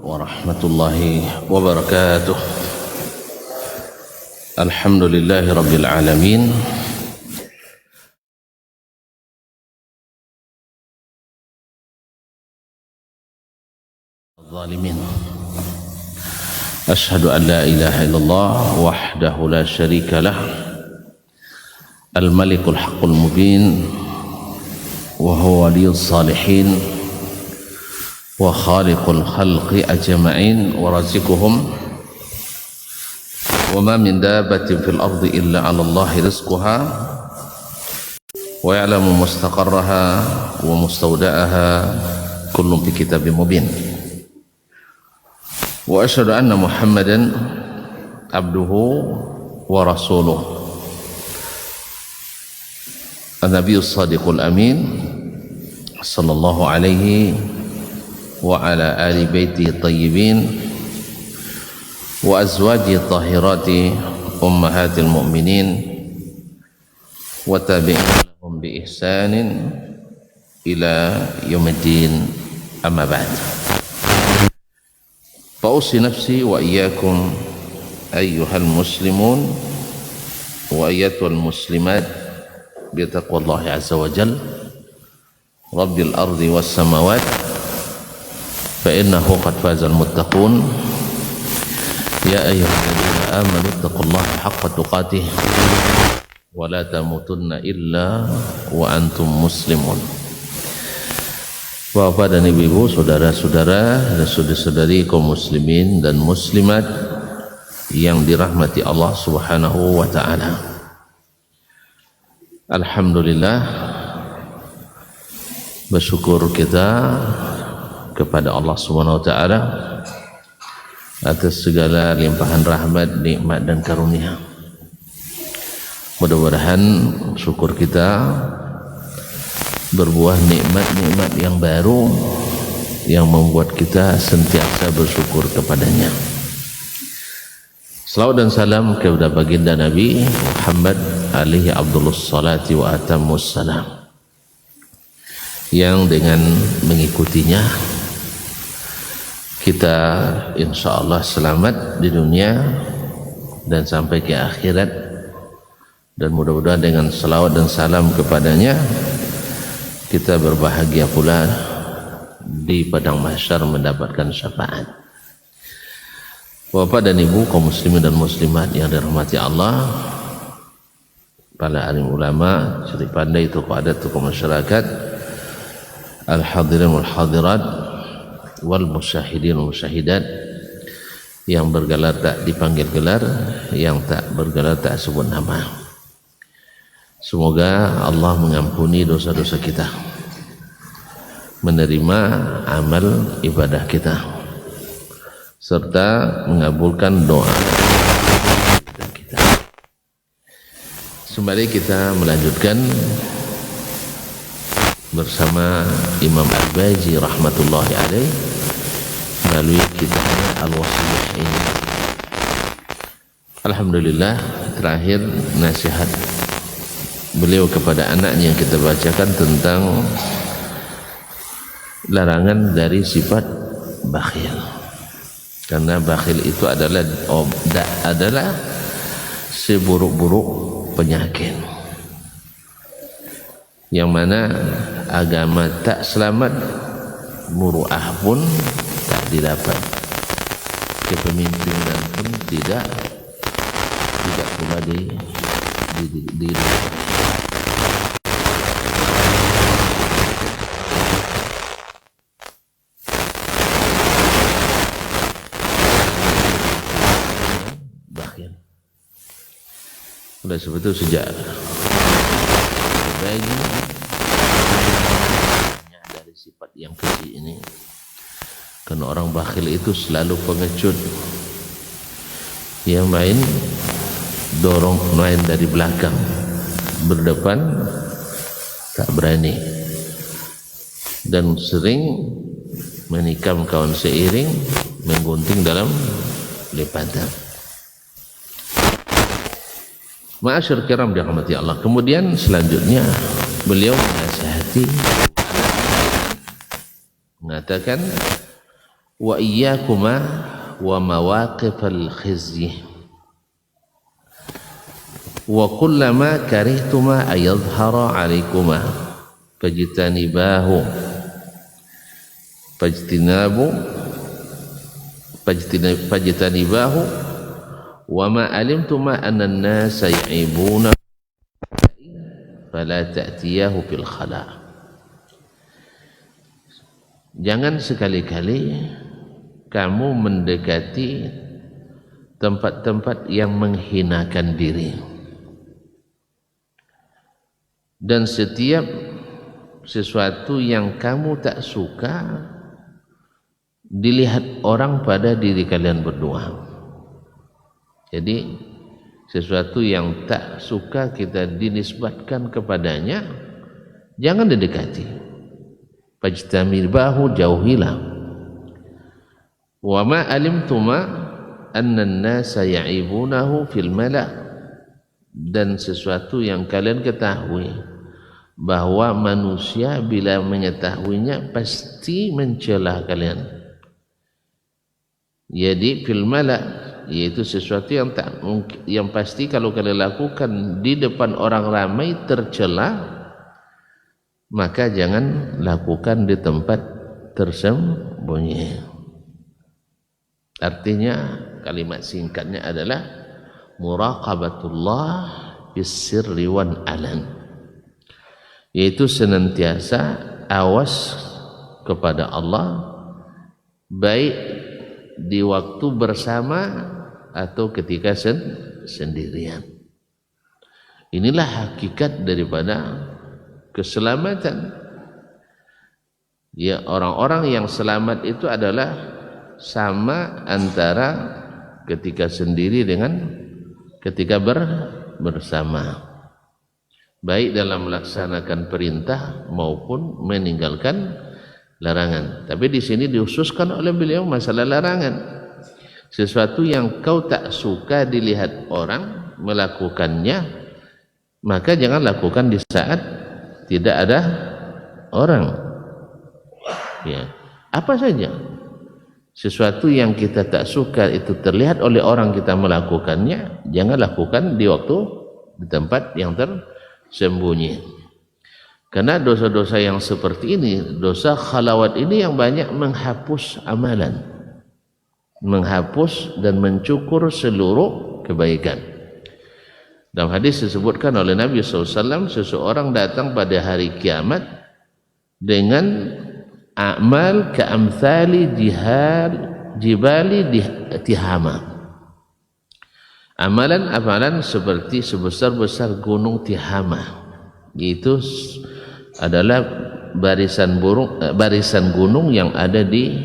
warahmatullahi wabarakatuh. Alhamdulillahi rabbil alamin. Zalimin. Ashhadu an la ilaha illallah wahdahu la syarika lah. Al-malikul haqqul mubin wa huwa waliyus salihin wa khaliqul khalqi ajma'in wa razikuhum wa ma min dabbatin fil ardi illa 'ala Allahi rizquha wa ya'lamu mustaqarraha wa mustawda'aha kullun fi kitabim mubin. Wa asyhadu anna Muhammadan abduhu wa rasuluh an-nabiyyus shadiqul amin sallallahu alaihi wa ala ali baiti tayyibin wa azwaji tahirati ummahatil mu'minin wa tabi'in lahum bi ihsanin ila yaumiddin, amma ba'd. Fa'usi nafsi wa iyyakum ayyuhal muslimun wa ayyatuhal muslimat bi taqwallahi azza wa jalla rabbil ardi was samawat فإنه قد فاز المتقون يا أيها الذين آمنوا اتقوا الله حق تقاته ولا تموتن إلا وأنتم مسلمون. Bapak dan ibu-ibu, saudara-saudara dan saudari-saudari kaum muslimin dan muslimat yang dirahmati Allah Subhanahu wa taala. Alhamdulillah, bersyukur kita kepada Allah Subhanahu wa taala atas segala limpahan rahmat, nikmat dan karunia. Mudah-mudahan syukur kita berbuah nikmat-nikmat yang baru yang membuat kita sentiasa bersyukur kepadanya. Salawat dan salam kepada baginda Nabi Muhammad alaihi abdulus salati wa atammus salam, yang dengan mengikutinya kita insyaallah selamat di dunia dan sampai ke akhirat, dan mudah-mudahan dengan salawat dan salam kepadanya kita berbahagia pula di padang mahsyar mendapatkan syafaat. Bapak dan ibu kaum muslimin dan muslimat yang dirahmati Allah, para alim ulama, ciri pandai, tokoh adat, tokoh masyarakat, al-hadirin wal hadirat wal musyahidin wal musyahidat, yang bergelar tak dipanggil gelar, yang tak bergelar tak sebut nama. Semoga Allah mengampuni dosa-dosa kita, menerima amal ibadah kita, serta mengabulkan doa kita. Sembari kita melanjutkan bersama Imam Al-Baji rahmatullahi alaih melalui kitabnya Al-Wasiyah ini. Alhamdulillah, terakhir nasihat beliau kepada anaknya yang kita bacakan tentang larangan dari sifat bakhil, karena bakhil itu adalah seburuk-buruk penyakit yang mana agama tak selamat, muruah pun tak didapat, kepemimpinan pun tidak pula didapat. Bakhil sudah sebetulnya sejak bagi dari sifat yang keji ini, karena orang bakhil itu selalu pengecut, yang main dorong main dari belakang, berdepan tak berani, dan sering menikam kawan seiring, menggunting dalam lipatan. Ma'asyar kiram dirahmati Allah. Kemudian selanjutnya beliau menasihati, mengatakan wa iyyakuma wa mawaqifal khizyi wa kullama karihtuma ayadhhara 'alaikuma fajtanibahu wa ma alimtuma anna an-nasa ya'ibuna fala ta'tiyahu fil khala'. Jangan sekali-kali kamu mendekati tempat-tempat yang menghinakan diri, dan setiap sesuatu yang kamu tak suka dilihat orang pada diri kalian berdua. Jadi sesuatu yang tak suka kita dinisbatkan kepadanya, jangan didekati. Fajtanibahu, jauhilah. Wa ma alimtuma anna an-nasa ya'ibunahu fil mala', dan sesuatu yang kalian ketahui bahwa manusia bila mengetahuinya pasti mencela kalian. Jadi fil mala', yaitu sesuatu yang tak mungkin, yang pasti kalau kalian lakukan di depan orang ramai tercela, maka jangan lakukan di tempat tersembunyi. Artinya kalimat singkatnya adalah muraqabatullah bis-sirri wan alan, yaitu senantiasa awas kepada Allah, baik di waktu bersama atau ketika sendirian. Inilah hakikat daripada keselamatan. Ya, orang-orang yang selamat itu adalah sama antara ketika sendiri dengan ketika bersama, baik dalam melaksanakan perintah maupun meninggalkan larangan. Tapi di sini dihususkan oleh beliau masalah larangan. Sesuatu yang kau tak suka dilihat orang melakukannya, maka jangan lakukan di saat tidak ada orang. Ya, apa saja sesuatu yang kita tak suka itu terlihat oleh orang kita melakukannya, jangan lakukan di waktu di tempat yang tersembunyi. Karena dosa-dosa yang seperti ini, dosa khalawat ini yang banyak menghapus amalan, menghapus dan mencukur seluruh kebaikan. Dalam hadis disebutkan oleh Nabi SAW, seseorang datang pada hari kiamat dengan amal ka'amthali jibali Tihama. Amalan-amalan seperti sebesar-besar gunung Tihama. Itu adalah barisan gunung yang ada di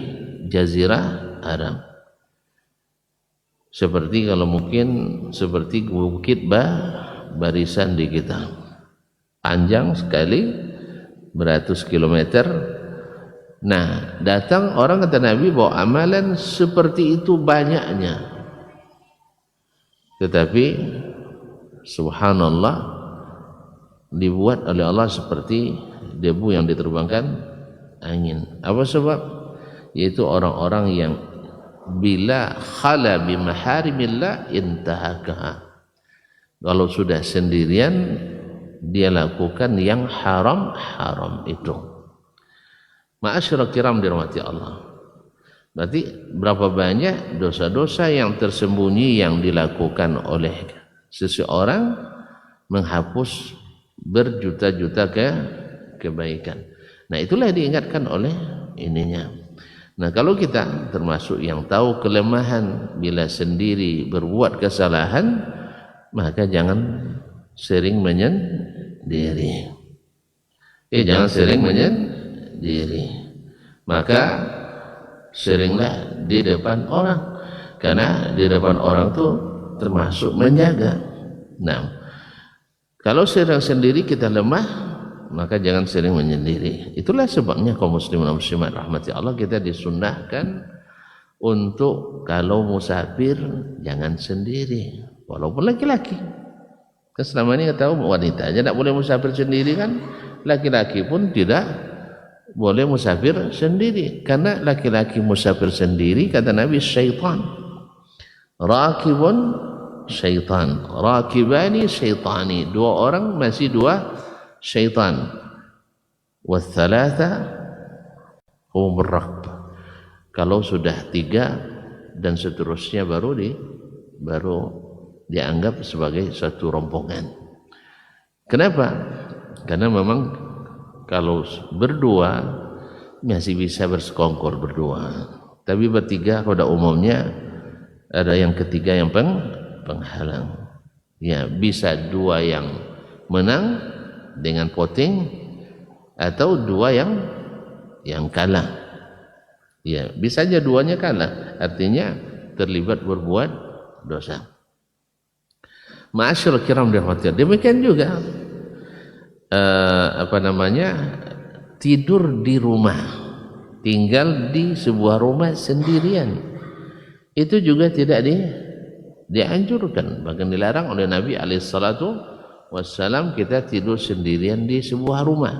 Jazirah Arab. Seperti kalau mungkin seperti bukit barisan di kita, panjang sekali beratus kilometer. Nah, datang orang kata Nabi bawa amalan seperti itu banyaknya, tetapi subhanallah dibuat oleh Allah seperti debu yang diterbangkan angin. Apa sebab? Yaitu orang-orang yang bila khala bi maharimillah intahakaha, kalau sudah sendirian dia lakukan yang haram-haram itu. Ma'asyiral kiram dirahmati Allah. Berarti berapa banyak dosa-dosa yang tersembunyi yang dilakukan oleh seseorang menghapus berjuta-juta kebaikan. Nah, itulah diingatkan oleh ininya. Nah, kalau kita termasuk yang tahu kelemahan bila sendiri berbuat kesalahan, maka jangan sering menyendiri. Jangan sering menyendiri. Maka seringlah di depan orang, karena di depan orang itu termasuk menjaga. Nah, kalau sering sendiri kita lemah, maka jangan sering menyendiri. Itulah sebabnya kaum muslimin dan muslimat rahmati Allah, kita disunnahkan untuk kalau musafir jangan sendiri, walaupun laki-laki. Kan selama ini kita tahu wanita aja tidak boleh musafir sendiri kan, laki-laki pun tidak boleh musafir sendiri, karena laki-laki musafir sendiri kata Nabi syaitan. Rakibun syaitan, rakibani syaitani, dua orang masih dua syaitan. Wathalatha humur rakb, kalau sudah tiga dan seterusnya baru dianggap sebagai satu rombongan. Kenapa? Karena memang kalau berdua masih bisa bersekongkol berdua, tapi bertiga pada umumnya ada yang ketiga yang penghalang. Ya, bisa dua yang menang dengan voting atau dua yang kalah. Ya, bisa saja duanya kalah, artinya terlibat berbuat dosa. Ma'asyiral kiram dirahmati. Demikian juga tidur di rumah, tinggal di sebuah rumah sendirian, itu juga tidak dianjurkan, bahkan dilarang oleh Nabi alaihissalam kita tidur sendirian di sebuah rumah.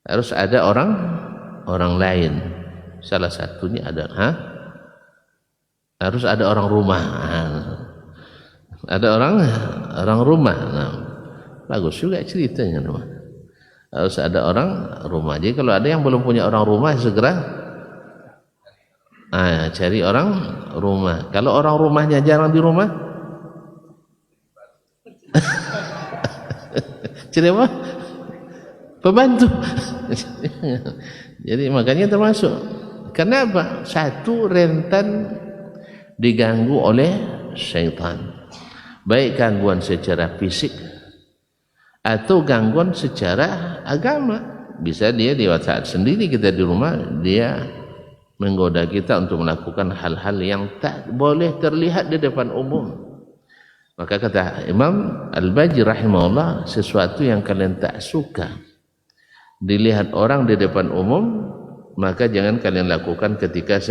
Harus ada orang lain, salah satunya harus ada orang rumah. Ada orang rumah. Nah, bagus juga ceritanya, teman. Harus ada orang rumah. Jadi kalau ada yang belum punya orang rumah, segera cari orang rumah. Kalau orang rumahnya jarang di rumah, cari apa? Pembantu. Jadi makanya termasuk. Kenapa? Satu, rentan diganggu oleh syaitan. Baik gangguan secara fisik atau gangguan secara agama. Bisa dia di saat sendiri kita di rumah, dia menggoda kita untuk melakukan hal-hal yang tak boleh terlihat di depan umum. Maka kata Imam Al-Baji rahimahullah, sesuatu yang kalian tak suka dilihat orang di depan umum, maka jangan kalian lakukan ketika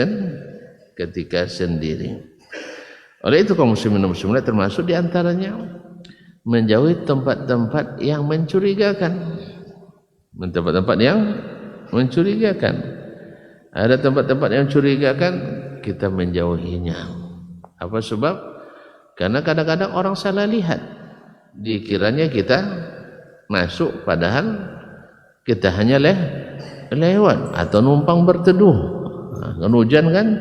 sendiri. Oleh itu kaum muslimin dan muslimat, termasuk diantaranya menjauhi tempat-tempat yang mencurigakan. Tempat-tempat yang mencurigakan. Ada tempat-tempat yang mencurigakan, kita menjauhinya. Apa sebab? Karena kadang-kadang orang salah lihat, dikiranya kita masuk, padahal kita hanya lewat atau numpang berteduh. Kan hujan kan,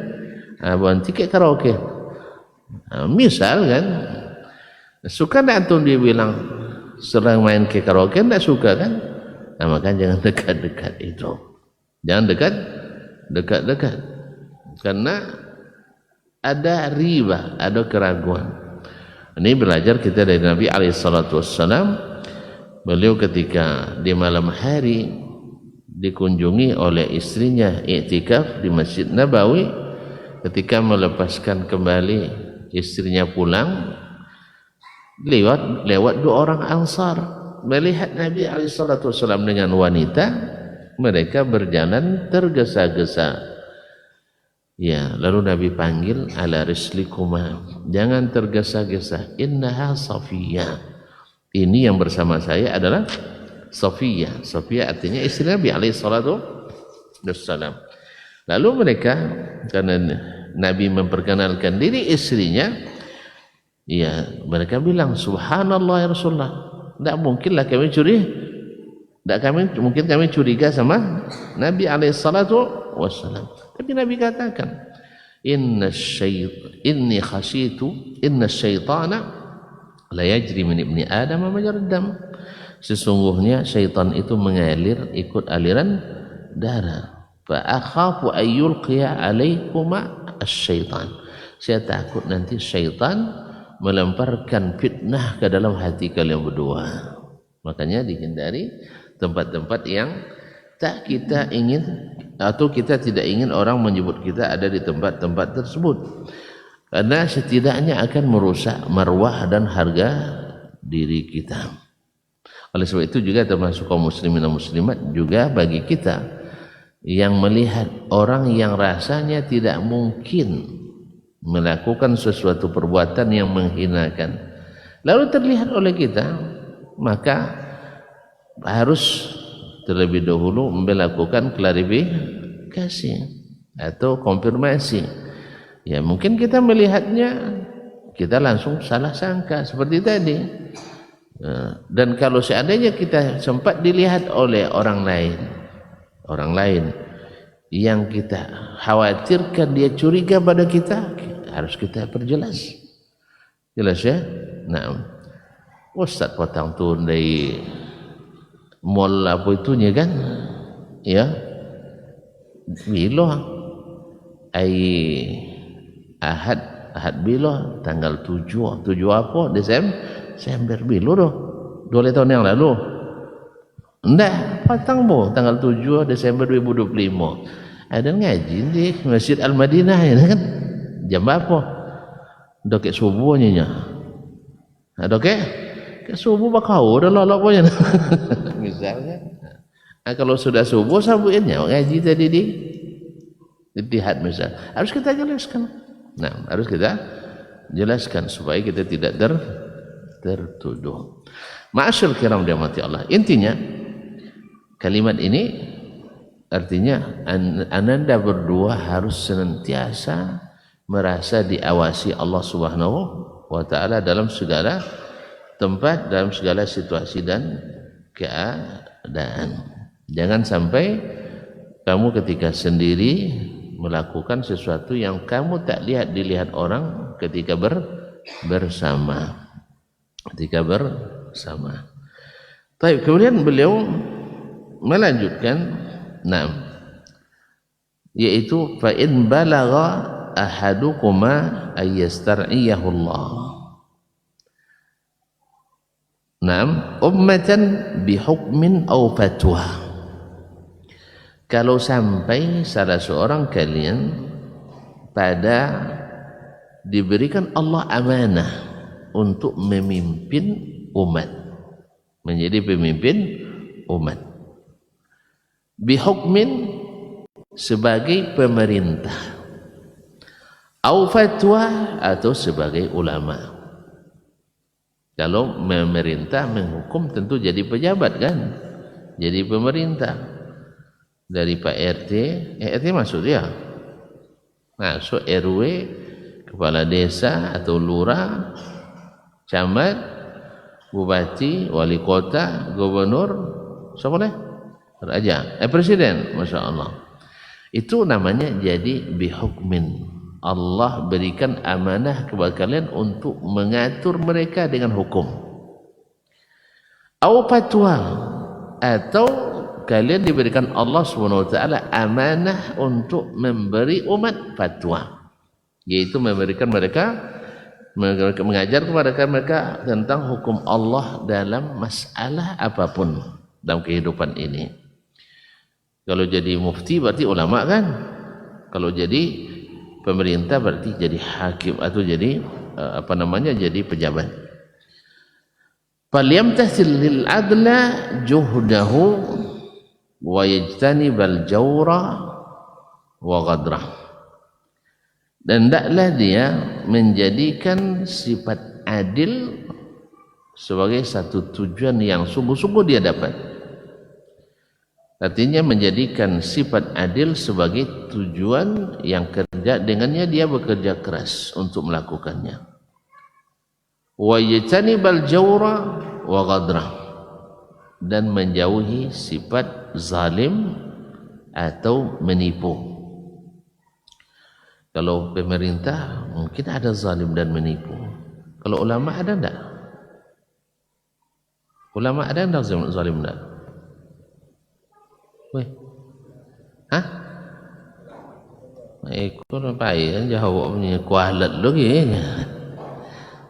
berhenti ke karaoke. Misal kan, suka tak antum dia bilang serang main ke karaoke, tak suka kan? Maka jangan dekat-dekat itu. Jangan dekat-dekat. Karena ada riba, ada keraguan. Ini belajar kita dari Nabi alaihissalam. Beliau ketika di malam hari dikunjungi oleh istrinya i'tikaf di Masjid Nabawi, ketika melepaskan kembali istrinya pulang, lewat dua orang Ansar, melihat Nabi alaihissalam dengan wanita, mereka berjalan tergesa-gesa. Ya, lalu Nabi panggil, ala rislikuma, jangan tergesa-gesa, innaha Safiyah, ini yang bersama saya adalah Safiyah. Safiyah artinya istri Nabi alaihissalam. Lalu mereka, karena Nabi memperkenalkan diri istrinya, ya mereka bilang, subhanallah ya Rasulullah, tidak mungkinlah kami curiga sama Nabi alaihissalam. Tapi Nabi katakan, inna syaitana la yajri min ibni Adam majrad dam. Sesungguhnya syaitan itu mengalir ikut aliran darah. Fa akhafu ayyulqiya alaikuma asy-syaitan. Saya takut nanti syaitan melemparkan fitnah ke dalam hati kalian berdua. Makanya dihindari tempat-tempat yang tak kita ingin, atau kita tidak ingin orang menyebut kita ada di tempat-tempat tersebut, karena setidaknya akan merusak marwah dan harga diri kita. Oleh sebab itu juga termasuk kaum muslimin dan muslimat, juga bagi kita yang melihat orang yang rasanya tidak mungkin melakukan sesuatu perbuatan yang menghinakan, lalu terlihat oleh kita, maka harus terlebih dahulu melakukan klarifikasi atau konfirmasi. Ya mungkin kita melihatnya kita langsung salah sangka seperti tadi. Dan kalau seandainya kita sempat dilihat oleh orang lain yang kita khawatirkan dia curiga pada kita, harus kita perjelas. Jelas ya? Nah, Ustaz potong tu dari mall apa itunya kan? Ya. Bilo Ahad bilo tanggal 7 apa Desember bilo doh 2 tahun yang lalu enggak patang boh tanggal 7 Desember 2025 ada ngaji di Masjid Al-Madinah ya kan jam apa dokek subuhnya dokek ke subuh bakau udah lolok punya misalnya kalau sudah subuh sabuinnya ngaji tadi di Ittihad misal harus kita jelaskan. Nah, harus kita jelaskan supaya kita tidak tertuduh. Ma'asyil kiram dirahmati Allah. Intinya kalimat ini artinya Ananda berdua harus senantiasa merasa diawasi Allah Subhanahu wa taala dalam segala tempat, dalam segala situasi dan keadaan. Jangan sampai kamu ketika sendiri melakukan sesuatu yang kamu tak dilihat orang ketika bersama. Baik, kemudian beliau melanjutkan, yaitu fa in balagha ahadukuma ayyastar'iyahu Allah. Ummatan bihukmin aw fatwa. Kalau sampai salah seorang kalian pada diberikan Allah amanah untuk memimpin umat, menjadi pemimpin umat, bihukmin sebagai pemerintah, au fatwa atau sebagai ulama. Kalau memerintah menghukum tentu jadi pejabat kan, jadi pemerintah. Dari Pak RT, RT masuk dia, masuk RW, kepala desa atau lurah, camat, bupati, wali kota, gubernur, siapa nih? Raja, presiden, masya Allah. Itu namanya jadi bihukmin. Allah berikan amanah kepada kalian untuk mengatur mereka dengan hukum. Au fatwa atau kalian diberikan Allah SWT amanah untuk memberi umat fatwa, yaitu memberikan mereka mengajar kepada mereka tentang hukum Allah dalam masalah apapun dalam kehidupan ini. Kalau jadi mufti berarti ulama kan, kalau jadi pemerintah berarti jadi hakim atau jadi jadi pejabat. Falyamtasil lil adla juhdahu wa yajtanibal jawra wa ghadrah. Dan hendaklah dia menjadikan sifat adil sebagai satu tujuan yang sungguh-sungguh dia dapat. Artinya menjadikan sifat adil sebagai tujuan yang kerja dengannya dia bekerja keras untuk melakukannya. Wa yajtanibal jawra wa ghadrah, dan menjauhi sifat zalim atau menipu. Kalau pemerintah mungkin ada zalim dan menipu. Kalau ulama ada enggak? Ulama ada enggak zalim enggak? Weh. Hah? Ikut apa ya? Jawab punya kualat lagi.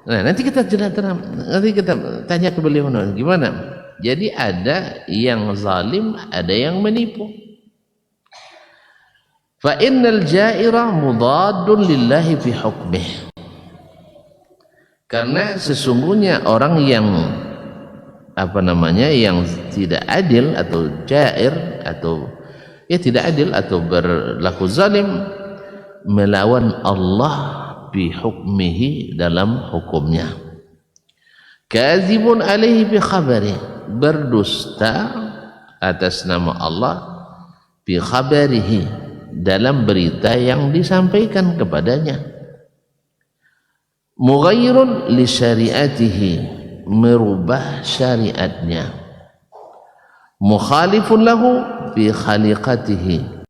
Nah, nanti kita tanya ke beliau gimana? Jadi ada yang zalim, ada yang menipu. Fa innal ja'ira mudaddun lillahi fi hukmih. Karena sesungguhnya orang yang yang tidak adil atau jair atau tidak adil atau berlaku zalim melawan Allah bi hukmihi dalam hukumnya. Kazibun alaihi bi khabari, berdusta atas nama Allah bi khabarihi, dalam berita yang disampaikan kepadanya, mughayyirun li syariatihi, merubah syariatnya, mukhalifun lahu bi khaliqatihi,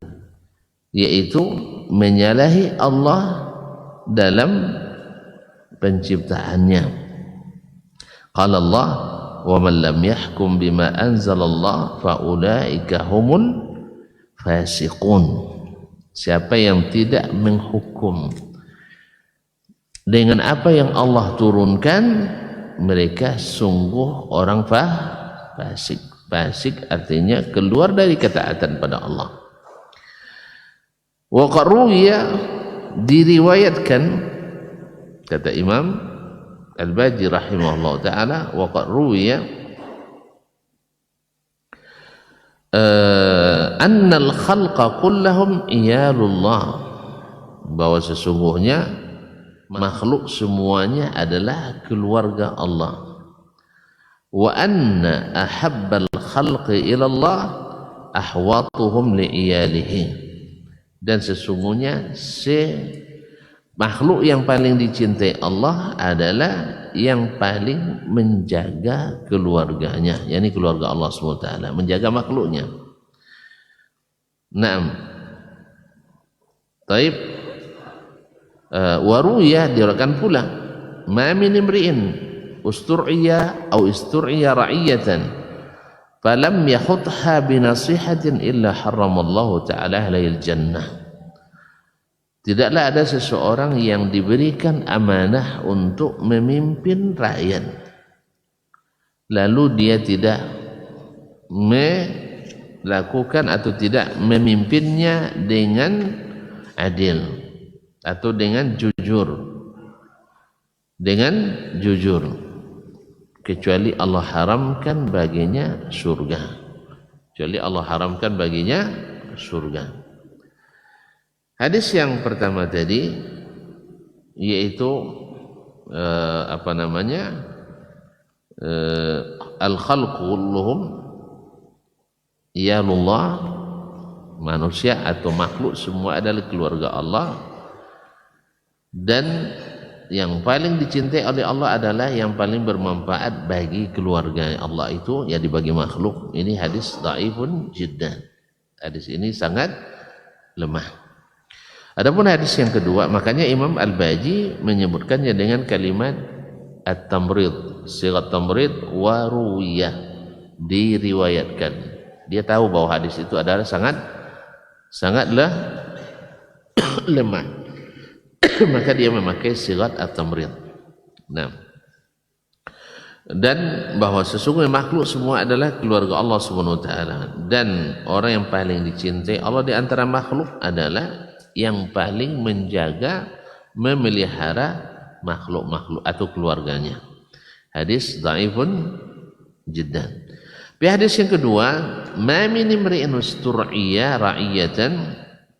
yaitu menyalahi Allah dalam penciptaannya. Qala Allah, wa man lam yahkum bima anzalallah fa ulaika humul fasiqun. Siapa yang tidak menghukum dengan apa yang Allah turunkan, mereka sungguh orang fasik. Fasik artinya keluar dari ketaatan pada Allah. Wa qaruya, diriwayatkan, kata Imam Al-Baji rahimahullah ta'ala, wa qaruya annal khalqa kullahum iyalullah, bahwa sesungguhnya makhluk semuanya adalah keluarga Allah. Wa anna ahabbal khalqi ilallah ahwatuhum li'iyalihi, dan sesungguhnya makhluk yang paling dicintai Allah adalah yang paling menjaga keluarganya, yakni keluarga Allah SWT, menjaga makhluknya. Naam. Taib. Waruya, diriwayatkan pula, ma min imri'in ustur'iya aw istur'iya ra'iyatan falam yakhutha binasihatin illa haramallahu ta'ala alaihil jannah. Tidaklah ada seseorang yang diberikan amanah untuk memimpin rakyat, lalu dia tidak melakukan atau tidak memimpinnya dengan adil atau dengan jujur, kecuali Allah haramkan baginya surga. Hadis yang pertama tadi yaitu al-khalqu kulluhum iyalullah, manusia atau makhluk semua adalah keluarga Allah, dan yang paling dicintai oleh Allah adalah yang paling bermanfaat bagi keluarga Allah itu, ya dibagi makhluk. Ini hadis dhaifun jiddan. Hadis ini sangat lemah. Adapun hadis yang kedua, makanya Imam Al-Baji menyebutkannya dengan kalimat at-tamrid, sigat tamrid, wa ruwiyah, diriwayatkan. Dia tahu bahwa hadis itu adalah sangatlah lemah. Maka dia memakai sigat at-tamrid. Nah, dan bahwa sesungguhnya makhluk semua adalah keluarga Allah Subhanahu wa taala, dan orang yang paling dicintai Allah di antara makhluk adalah yang paling menjaga, memelihara makhluk-makhluk atau keluarganya. Hadis dhaifun jiddan. Di hadis yang kedua, ma min imri'in ustur'iya ra'iyatan,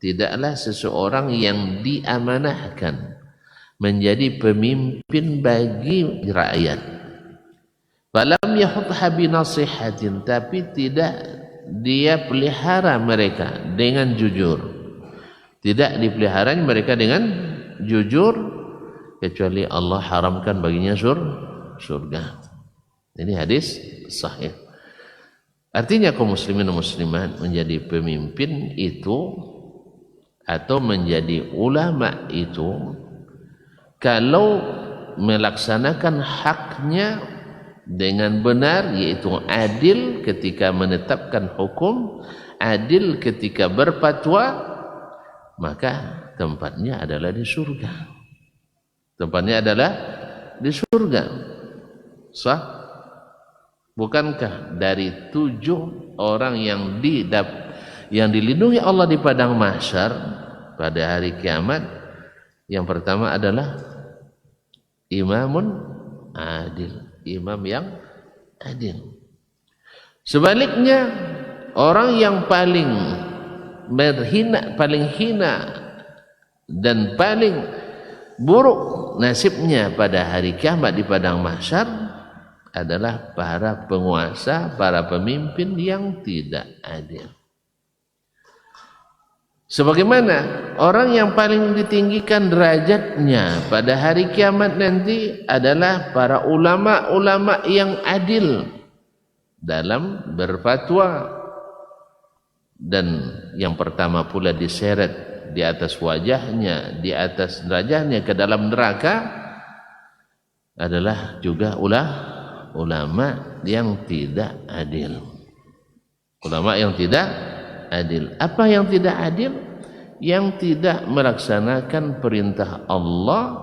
tidaklah seseorang yang diamanahkan menjadi pemimpin bagi rakyat, falam yahutha binasihatin, tapi tidak dia pelihara mereka dengan jujur, tidak dipelihara mereka dengan jujur, kecuali Allah haramkan baginya surga. Ini hadis sahih. Artinya kaum muslimin dan muslimat, menjadi pemimpin itu atau menjadi ulama itu, kalau melaksanakan haknya dengan benar, yaitu adil ketika menetapkan hukum, adil ketika berfatwa, maka tempatnya adalah di surga. Sah? Bukankah dari 7 orang yang dilindungi Allah di padang mahsyar pada hari kiamat, yang pertama adalah imamun adil, imam yang adil. Sebaliknya, orang yang paling hina dan paling buruk nasibnya pada hari kiamat di padang mahsyar adalah para penguasa, para pemimpin yang tidak adil. Sebagaimana orang yang paling ditinggikan derajatnya pada hari kiamat nanti adalah para ulama-ulama yang adil dalam berfatwa, dan yang pertama pula diseret di atas wajahnya, di atas derajatnya ke dalam neraka adalah juga ulama yang tidak adil. Ulama yang tidak adil. Apa yang tidak adil? Yang tidak melaksanakan perintah Allah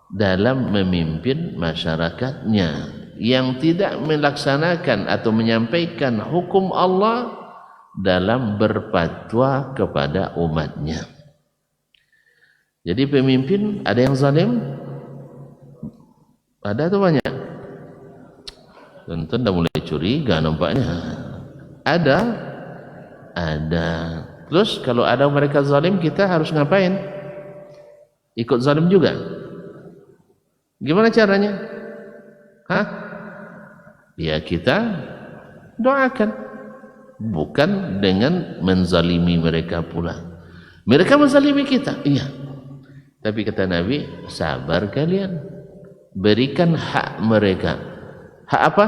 dalam memimpin masyarakatnya, yang tidak melaksanakan atau menyampaikan hukum Allah dalam berfatwa kepada umatnya. Jadi pemimpin ada yang zalim, ada atau banyak? Tentu dah mulai curiga nampaknya. Ada. Terus kalau ada mereka zalim, kita harus ngapain? Ikut zalim juga? Gimana caranya? Ya kita doakan, bukan dengan menzalimi mereka pula. Mereka menzalimi kita, iya. Tapi kata Nabi, sabar kalian, berikan hak mereka. Hak apa?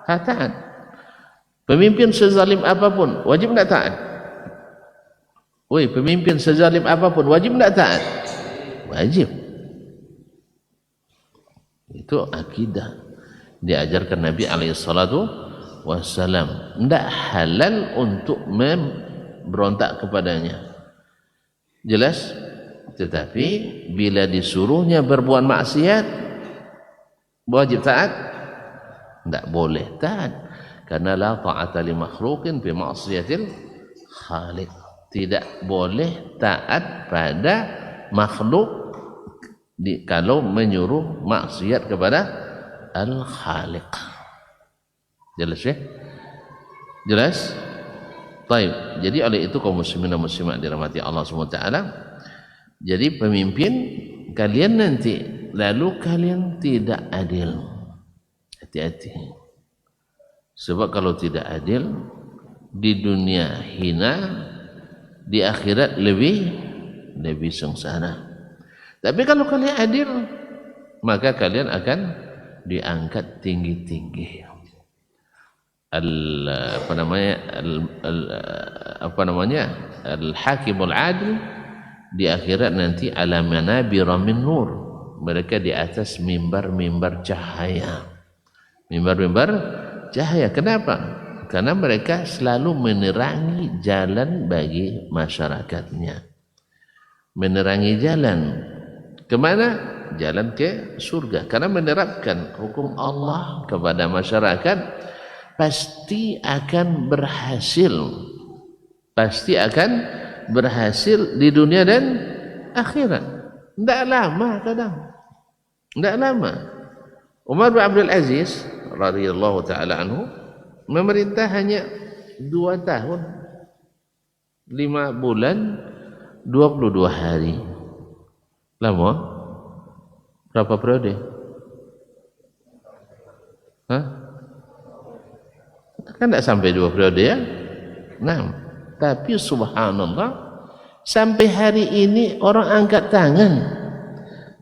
Hak taat. Pemimpin sezalim apapun wajib tidak taat? Pemimpin sezalim apapun wajib tidak taat? Wajib. Itu akidah diajarkan Nabi alaihissalatu wassalam. Tidak halal untuk memberontak kepadanya. Jelas? Tetapi bila disuruhnya berbuat maksiat, wajib taat? Tidak boleh taat. Karena la ta'ata li makhluqin bi ma'siyatil khaliq. Tidak boleh taat pada makhluk kalau menyuruh maksiat kepada al-khaliq. Jelas ya? Jelas? Baik. Jadi oleh itu kaum muslimin dan muslimat dirahmati Allah SWT, jadi pemimpin kalian nanti lalu kalian tidak adil. Hati-hati. Sebab kalau tidak adil, di dunia hina, di akhirat lebih sengsara. Tapi kalau kalian adil, maka kalian akan diangkat tinggi-tinggi. Al-hakimul adil di akhirat nanti ala manabira min nur. Mereka di atas mimbar-mimbar cahaya. Mimbar-mimbar cahaya. Kenapa? Karena mereka selalu menerangi jalan bagi masyarakatnya. Menerangi jalan kemana? Jalan ke surga. Karena menerapkan hukum Allah kepada masyarakat pasti akan berhasil. Pasti akan berhasil di dunia dan akhirat. Tidak lama kadang. Tidak lama. Umar bin Abdul Aziz radhiyallahu ta'ala anhu memerintah hanya 2 tahun 5 bulan 22 hari. Lama? Berapa periode? Kan tidak sampai 2 periode ya? 6. Tapi subhanallah, sampai hari ini orang angkat tangan.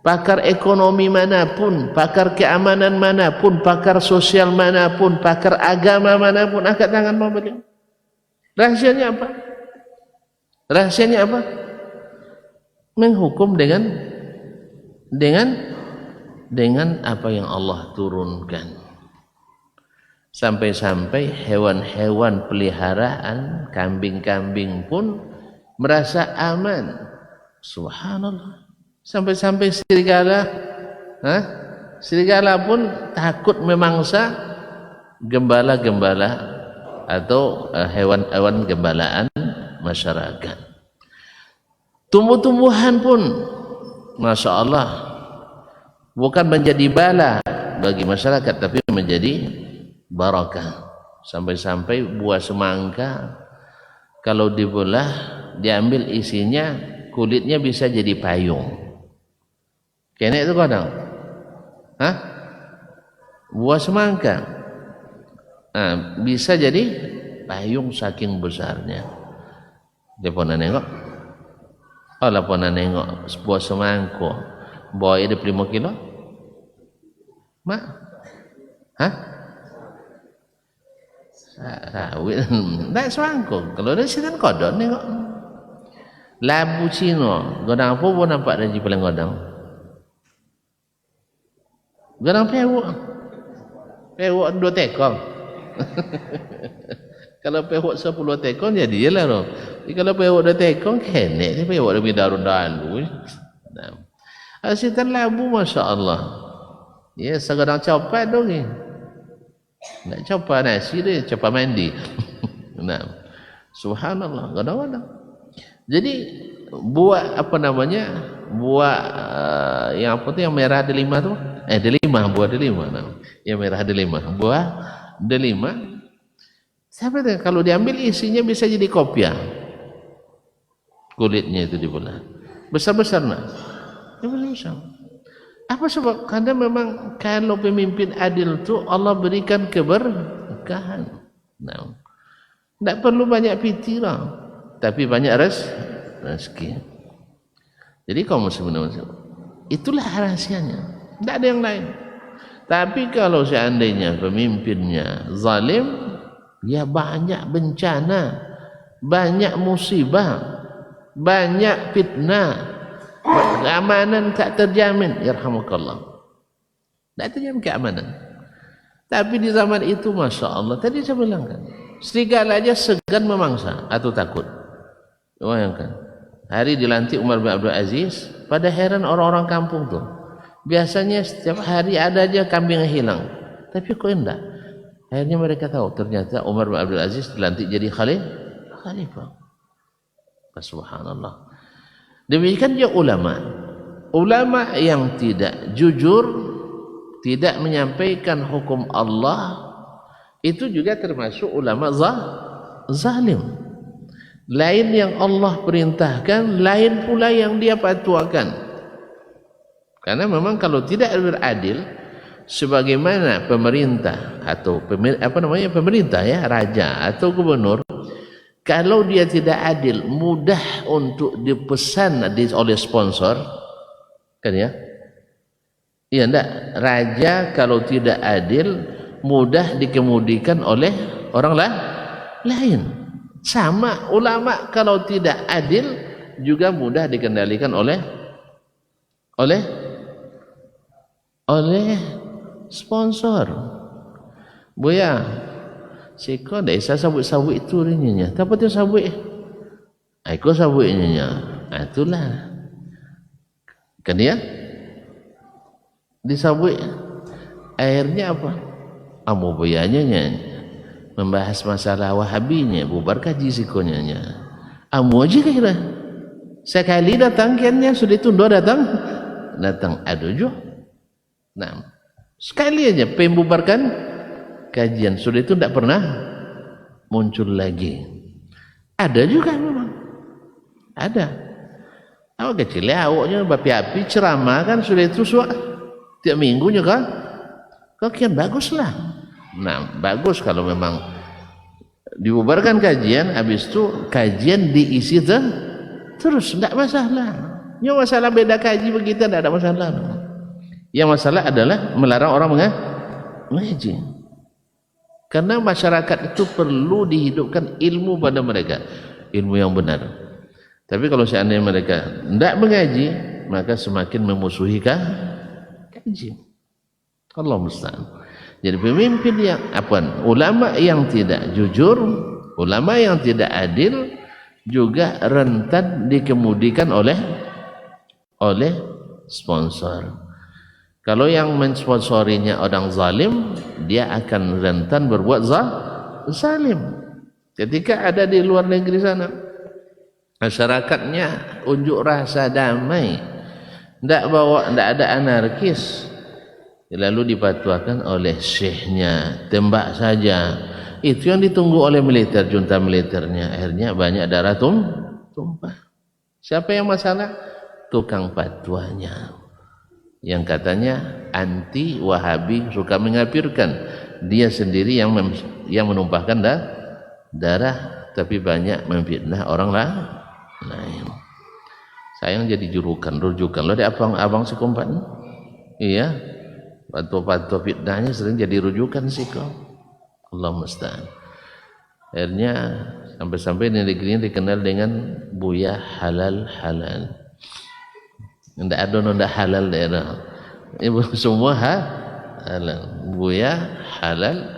Pakar ekonomi manapun, pakar keamanan manapun, pakar sosial manapun, pakar agama manapun, angkat tangan mau beliau. Rahasianya apa? Rahasianya apa? Menghukum dengan apa yang Allah turunkan. Sampai-sampai hewan-hewan peliharaan, kambing-kambing pun merasa aman. Subhanallah. Sampai-sampai serigala pun takut memangsa gembala-gembala atau hewan-hewan gembalaan masyarakat. Tumbuh-tumbuhan pun, masya Allah, bukan menjadi bala bagi masyarakat, tapi menjadi barakah. Sampai-sampai buah semangka kalau dibelah, diambil isinya, kulitnya bisa jadi payung. Kena itu kadang, buah semangka. Bisa jadi payung saking besarnya. Dia pernah nengok. Kalau pernah nengok buah semangka, buah ada 5 kilo? Mak? Hah? Sawit. Tak semangka. Kalau ada sitan kodon nengok. Labu Cina, godang apa pun nampak dari paling godang. Godang pewuk. Pewuk 2 tekong. Kalau pewuk 10 tekong jadi lah loh. Kalau pewuk 2 tekong kenek ni pewuk lebih darun dalu. Nah. Asitan labu masya-Allah. Ya segadang copat dong ni. Nak copat nasi dia, copat mandi. Nah. Subhanallah, godang-godang. Jadi buah apa namanya? Buah yang apa tu yang merah delima tu? Delima, buah delima. Nah. Yang merah delima, buah delima. Siapa tahu kalau diambil isinya bisa jadi kopiah. Kulitnya itu dibelah. Besar-besar nah. Besar. Apa sebab? Karena memang kalau pemimpin adil tu Allah berikan keberkahan. Nah. Tak perlu banyak pikiran. Tapi banyak rezeki. Jadi kaum muslimin itulah rahasianya. Tidak ada yang lain. Tapi kalau seandainya pemimpinnya zalim, ya banyak bencana, banyak musibah, banyak fitnah, keamanan tak terjamin. Yarhamukallah. Tak terjamin keamanan. Tapi di zaman itu masya Allah, tadi saya bilang kan, serigala aja segan memangsa atau takut. Bayangkan, hari dilantik Umar bin Abdul Aziz, pada heran orang-orang kampung tuh. Biasanya setiap hari ada aja kambing yang hilang, tapi kok enggak? Akhirnya mereka tahu ternyata Umar bin Abdul Aziz dilantik jadi khalifah. Subhanallah. Demikian juga ulama yang tidak jujur, tidak menyampaikan hukum Allah, itu juga termasuk ulama zalim. Lain yang Allah perintahkan, lain pula yang dia fatwakan. Karena memang kalau tidak beradil, sebagaimana pemerintah atau pemerintah ya, raja atau gubernur, kalau dia tidak adil, mudah untuk dipesan oleh sponsor, kan ya? Iya enggak? Raja kalau tidak adil, mudah dikemudikan oleh orang lain. Sama ulama kalau tidak adil juga mudah dikendalikan oleh sponsor. Buya, siko dah isa sabuk itu rinya. Tapi tu sabuk. Aku sabuknya. Itulah. Kan dia? Disabuk. Akhirnya apa? Amu buyanya membahas masalah Wahabinya, bubar kaji sikonya. Amu aja kira. Sekali datang kiannya sudah tunda datang. Aduh jo. Nah, sekali aja pembubarkan kajian sudah itu tidak pernah muncul lagi. Ada juga memang. Ada. Awak kecil awaknya bapi-api ceramah kan sudah itu tiap minggunya kan. Kok kian baguslah. Nah, bagus kalau memang dibubarkan kajian, habis itu kajian diisi terus, tidak masalah. Yang masalah beda kaji begitu, tidak ada masalah. Yang masalah adalah melarang orang mengaji. Karena masyarakat itu perlu dihidupkan ilmu pada mereka, ilmu yang benar. Tapi kalau seandainya mereka tidak mengaji, maka semakin memusuhi kaji. Allah musta'an. Jadi pemimpin yang ulama yang tidak jujur, ulama yang tidak adil juga rentan dikemudikan oleh sponsor. Kalau yang mensponsorinya orang zalim, dia akan rentan berbuat zalim. Ketika ada di luar negeri sana, masyarakatnya unjuk rasa damai, tidak ada anarkis. Lalu dipatuakan oleh syekhnya, tembak saja. Itu yang ditunggu oleh militer, junta militernya. Akhirnya banyak darah tumpah. Siapa yang masalah? Tukang fatwanya. yang katanya anti Wahabi, suka mengkafirkan. Dia sendiri yang menumpahkan darah, tapi banyak memfitnah orang lain. Sayang jadi rujukan lo di abang sekumpan. Iya, patwa fitnahnya sering jadi rujukan sih kok. Allah musta'an. Akhirnya sampai-sampai di negeri ini dikenal dengan Buya halal. Ndak ada ndak halal daerah. Ibu semua halal. Buya halal.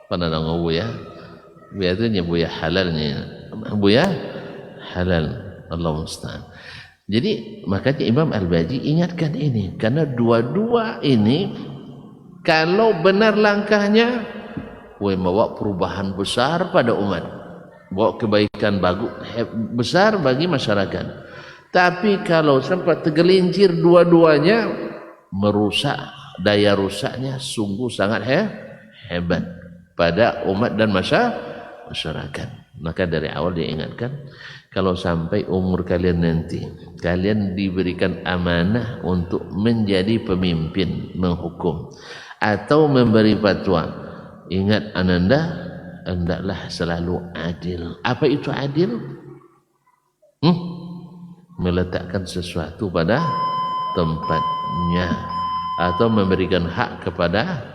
Mana nama Buya? Buya itu Buya halalnya. Buya halal. Allah musta'an. Jadi makanya Imam Al-Baji ingatkan ini, karena dua-dua ini kalau benar langkahnya membawa perubahan besar pada umat, bawa kebaikan bagus besar bagi masyarakat. Tapi kalau sempat tergelincir dua-duanya, merusak, daya rusaknya sungguh sangat hebat pada umat dan masyarakat. Maka dari awal dia ingatkan, kalau sampai umur kalian nanti, kalian diberikan amanah untuk menjadi pemimpin, menghukum atau memberi fatwa, ingat ananda, hendaklah selalu adil. Apa itu adil? Meletakkan sesuatu pada tempatnya atau memberikan hak kepada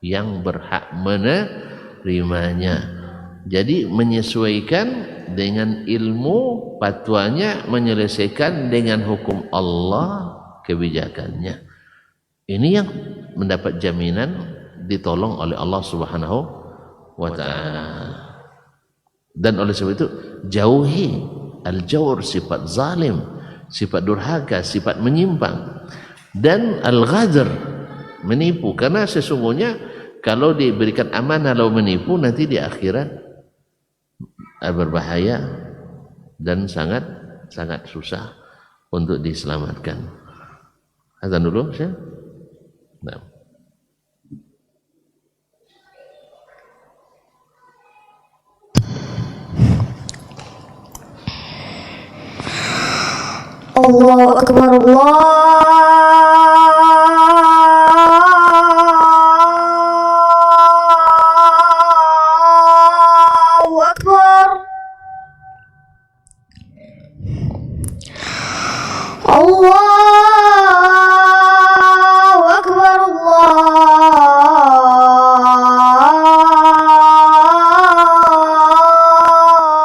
yang berhak menerimanya. Jadi menyesuaikan dengan ilmu fatwanya, menyelesaikan dengan hukum Allah kebijakannya. Ini yang mendapat jaminan ditolong oleh Allah Subhanahu wa ta'ala. Dan oleh sebab itu jauhi al-jawr, sifat zalim, sifat durhaka, sifat menyimpang, dan al-ghadr, menipu. Karena sesungguhnya kalau diberikan amanah lalu menipu, nanti di akhirat berbahaya dan sangat susah untuk diselamatkan. Azan dulu, Syekh. Nah. Allahu Akbar, Allahu Akbar, Allahu Akbar,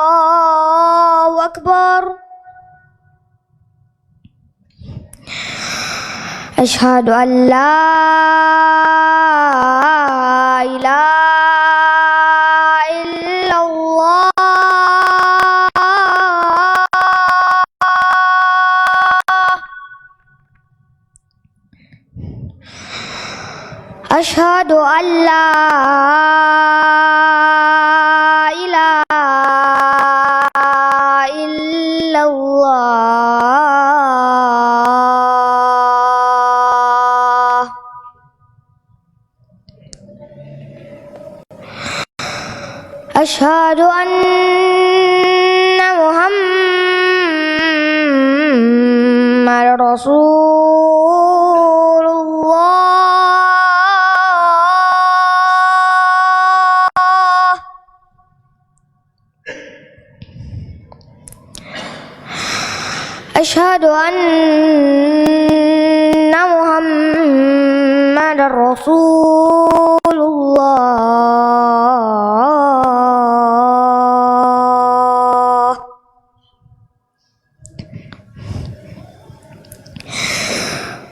Allahu Akbar. Asyhadu an la ilaha illallah, asyhadu an la ilaha illallah. Asyhadu anna Muhammadar Rasulullah. Asyhadu anna Muhammadar Rasulullah.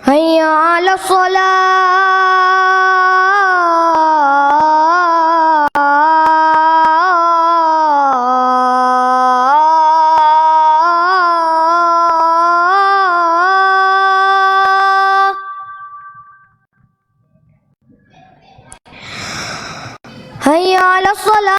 Hayya 'alas shalah. Hayya 'alas shalah.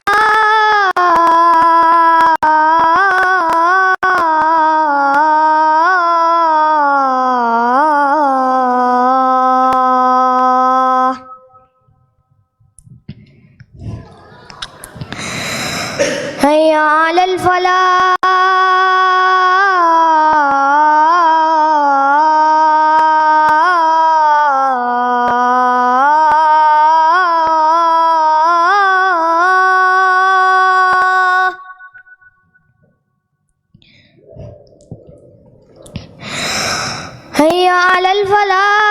Hayya 'alal falah. هيا على الفلاح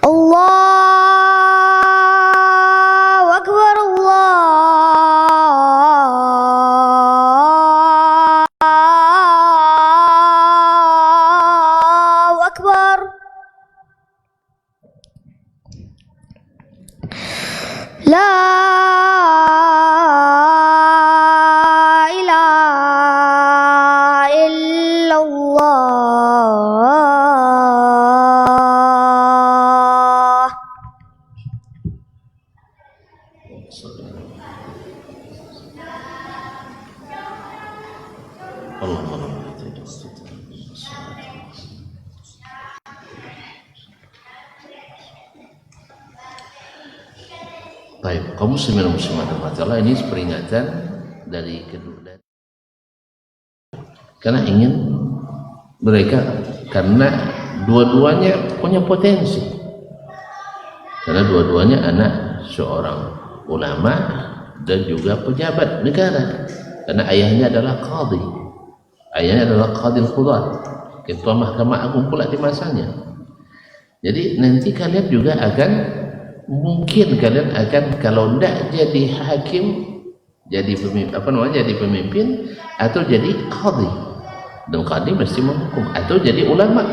الله أكبر الله أكبر لا إله إلا الله Baik, kaum muslimin dan muslimat rahmati Allah, ini peringatan dari kedua, karena ingin mereka, karena dua-duanya punya potensi, karena dua-duanya anak seorang ulama dan juga pejabat negara, karena ayahnya adalah qadhi, ayahnya adalah qadhil qudat, ketua mahkamah agung pula di masanya. Jadi nanti kalian juga akan, mungkin kalian akan, kalau tidak jadi hakim, jadi pemimpin, atau jadi qadhi, dan qadhi mesti menghukum, atau jadi ulama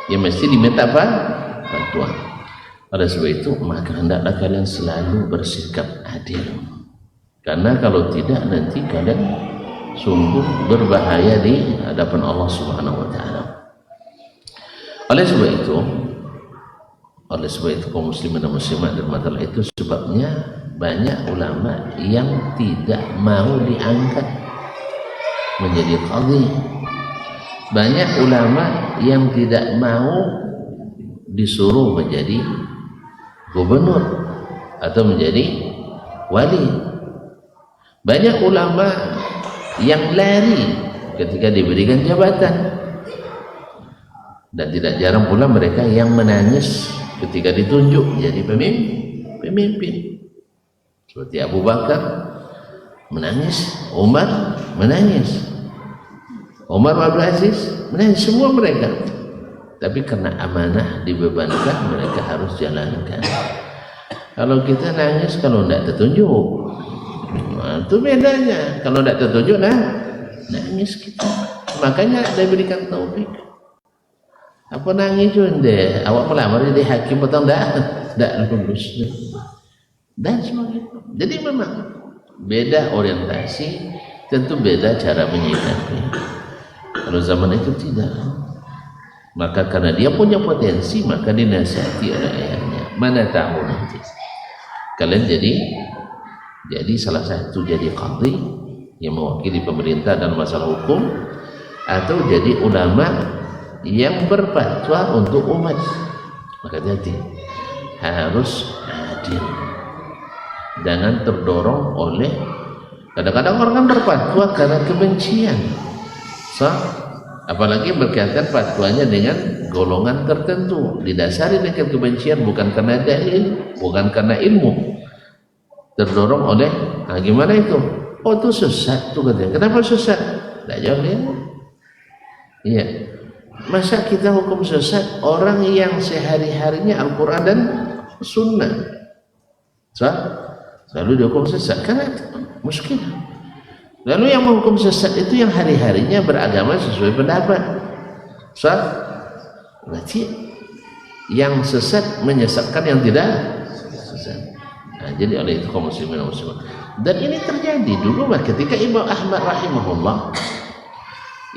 yang mesti diminta bantuan. Pada sebab itu maka hendaklah kalian selalu bersikap adil, karena kalau tidak nanti kalian sungguh berbahaya di hadapan Allah Subhanahu wa taala. Oleh sebab itu kaum muslimin dan muslimat dan masalah itu sebabnya banyak ulama yang tidak mau diangkat menjadi qadhi, banyak ulama yang tidak mau disuruh menjadi gubernur atau menjadi wali, banyak ulama yang lari ketika diberikan jabatan, dan tidak jarang pula mereka yang menangis ketika ditunjuk jadi pemimpin, seperti Abu Bakar menangis, Umar menangis, Umar bin Abdul Aziz menangis, semua mereka, tapi karena amanah dibebankan mereka harus jalankan. Kalau kita nangis kalau tidak tertunjuk, nah, itu bedanya. Kalau tidak tertunjuk, nangis kita, makanya ada berikan taufik. Apa nangis deh? Awak melamar jadi hakim atau tidak lulus dan sebagainya. Jadi memang beda orientasi, tentu beda cara menyikapi. Kalau zaman itu tidak, maka karena dia punya potensi maka dinasihati oleh ayahnya. Mana tahu nanti kalian jadi salah satu jadi qadhi yang mewakili pemerintah dalam masalah hukum, atau jadi ulama yang berfatwa untuk umat. Maka jadi harus adil, jangan terdorong oleh, kadang-kadang orang kan berfatwa karena kebencian, apalagi berkaitan fatwanya dengan golongan tertentu, didasari dengan kebencian, bukan karena dalil, bukan karena ilmu, terdorong oleh, gimana itu? Oh itu sesat tuh katanya. Kenapa sesat? Tidak jawab dia. Iya. Masa kita hukum sesat orang yang sehari-harinya Al-Quran dan Sunnah? Lalu dihukum sesat karena muskil. Lalu yang menghukum sesat itu yang hari-harinya beragama sesuai pendapat. Berarti yang sesat menyesatkan yang tidak sesat. Nah, jadi oleh itu kaum muslimin dan muslimat. Dan ini terjadi dulu ketika Imam Ahmad rahimahullah,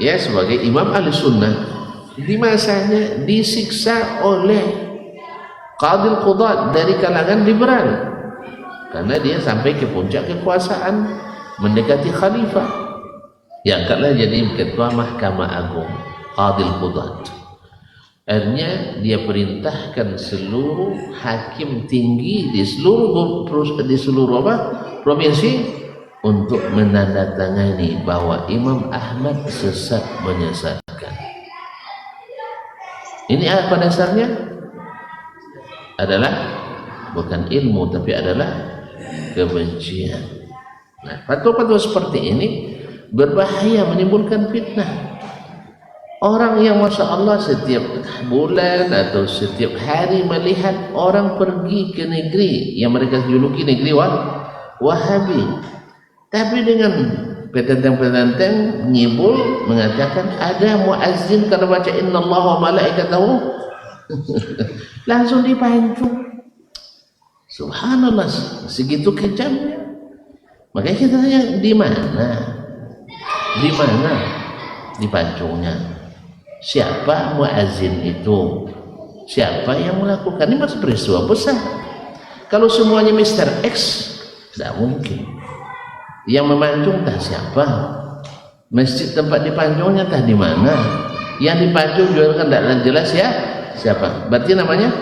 ya sebagai imam ahli sunnah, di masanya disiksa oleh qadhil qudat dari kalangan liberal karena dia sampai ke puncak kekuasaan, mendekati khalifah, diangkatlah jadi ketua mahkamah agung, qadhil qudat. Akhirnya dia perintahkan seluruh hakim tinggi di seluruh provinsi untuk menandatangani bahwa Imam Ahmad sesat menyesatkan. Ini apa dasarnya? Adalah bukan ilmu tapi adalah kebencian. Nah, fatwa-fatwa seperti ini berbahaya, menimbulkan fitnah. Orang yang Masya Allah setiap bulan atau setiap hari melihat orang pergi ke negeri yang mereka juluki negeri Wahabi, tapi dengan petentang-petentang nyibul mengatakan ada muazzin kalau baca innallaha wa malaikatahu langsung dipancung. Subhanallah, segitu kejamnya. Makanya kita tanya di mana dipancungnya? Siapa muazzin itu? Siapa yang melakukan? Ini masih peristiwa besar. Kalau semuanya Mr. X, tidak mungkin. Yang memancung tak siapa? Masjid tempat dipancungnya tak di mana? Yang dipancung juga kan tidak jelas ya siapa? Berarti namanya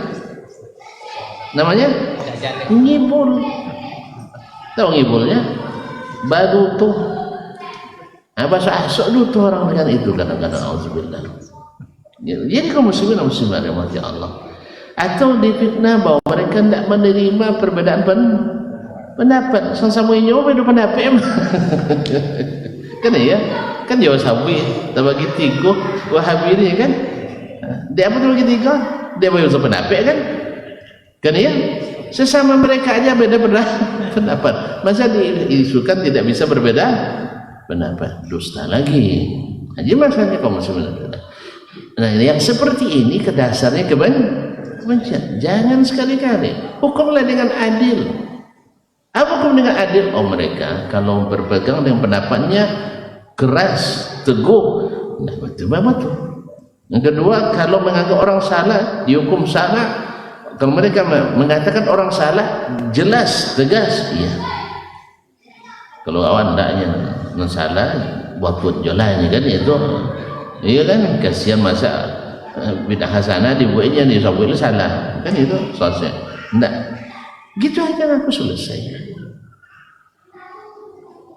ngibul. Tahu ngibulnya? Baru tuh. Bahasa asok dulu tuh orang dengan itu kadang-kadang auzubillah. Jadi kaum muslimin dan muslimat yang dirahmati Allah, atau difitnah bahwa mereka tidak menerima perbedaan pendapat. Sama-sama yang nyoba pendapat kan ya? Kan jauh sabi terbagi tiga Wahabi ini kan? Dia apa terbagi tiga? Dia bagi pendapat kan? Kan ya? Sesama mereka aja beda pendapat. Masa diisukan tidak bisa berbeda pendapat? Dusta lagi. Jadi masalahnya kaum muslimin. Nah, yang seperti ini kedasarnya kebencian. Jangan sekali-kali. Hukumlah dengan adil. Apa hukum dengan adil? Oh, mereka kalau berpegang dengan pendapatnya keras, teguh, nah betul. Yang kedua, kalau menganggap orang salah, dihukum salah. Kalau mereka mengatakan orang salah, jelas, tegas, iya. Kalau awak hendaknya salah, buat jalannya kan itu, iya kan, kasihan masa bidah hasanah dibuatnya nih sampai salah, kan itu selesai. Enggak, gitu aja aku selesai.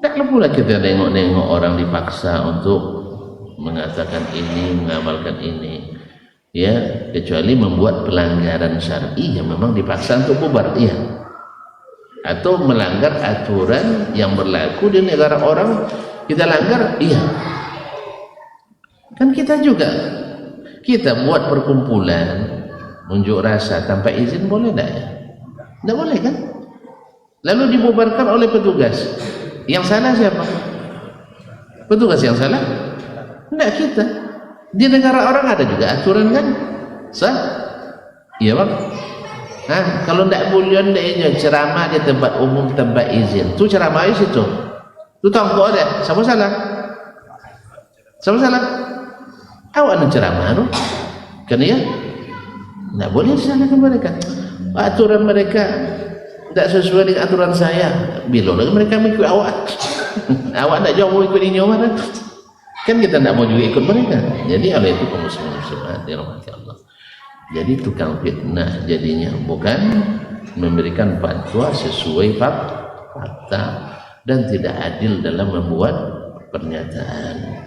Tak pula kita nengok-nengok orang dipaksa untuk mengatakan ini, mengamalkan ini, ya, kecuali membuat pelanggaran syar'i yang memang dipaksa untuk bubar, iya. Atau melanggar aturan yang berlaku di negara orang kita langgar, iya. Kan kita juga buat perkumpulan unjuk rasa tanpa izin, boleh tidak ya? Tidak boleh kan? Lalu dibubarkan oleh petugas. Yang salah siapa? Petugas yang salah? Tidak, kita. Di negara orang ada juga aturan kan? Sah? Iya bang? Nah, kalau tidak boleh ceramah di tempat umum tanpa izin, tu ceramah di situ. Tu tahu kok ada? Siapa salah? Siapa salah? Awak nak ceramah tu? Kan ya? Tidak boleh disalahkan mereka. Aturan mereka tidak sesuai dengan aturan saya. Bila lagi mereka mengikut awak. Awak tidak jauh mau ikut ini mana? Kan kita tidak mau juga ikut mereka. Jadi oleh itu kaum muslimin muslimat dirahmati Allah. Jadi tukang fitnah jadinya, bukan memberikan fatwa sesuai fakta dan tidak adil dalam membuat pernyataan.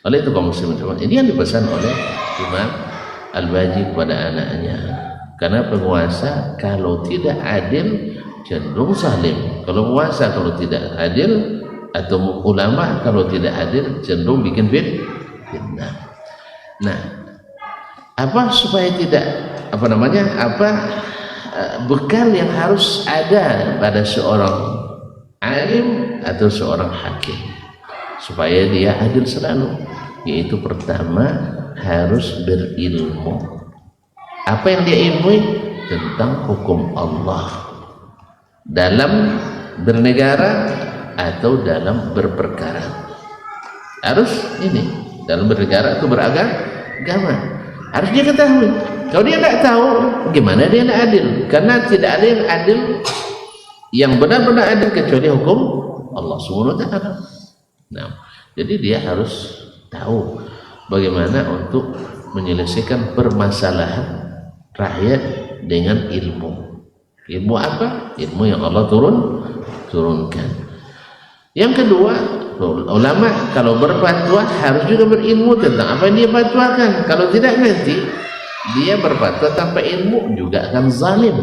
Oleh itu kaum muslimin muslimat, ini yang dipesan oleh Imam Al-Baji kepada anaknya. Karena penguasa kalau tidak adil cenderung zalim. Kalau penguasa kalau tidak adil, atau ulama kalau tidak adil cenderung bikin fitnah. Nah, apa supaya tidak bekal yang harus ada pada seorang alim atau seorang hakim supaya dia adil selalu, yaitu pertama harus berilmu. Apa yang dia ilmui? Tentang hukum Allah dalam bernegara atau dalam berperkara. Harus ini dalam bernegara atau beragama harus dia ketahui. Kalau dia tidak tahu, gimana dia nak adil? Karena tidak ada yang adil, yang benar-benar adil kecuali hukum Allah Subhanahu wa taala. Nah, jadi dia harus tahu bagaimana untuk menyelesaikan permasalahan rakyat dengan ilmu. Ilmu apa? Ilmu yang Allah turunkan. Yang kedua, ulama kalau berfatwa harus juga berilmu tentang apa yang dia fatwakan. Kalau tidak nanti dia berfatwa tanpa ilmu juga akan zalim.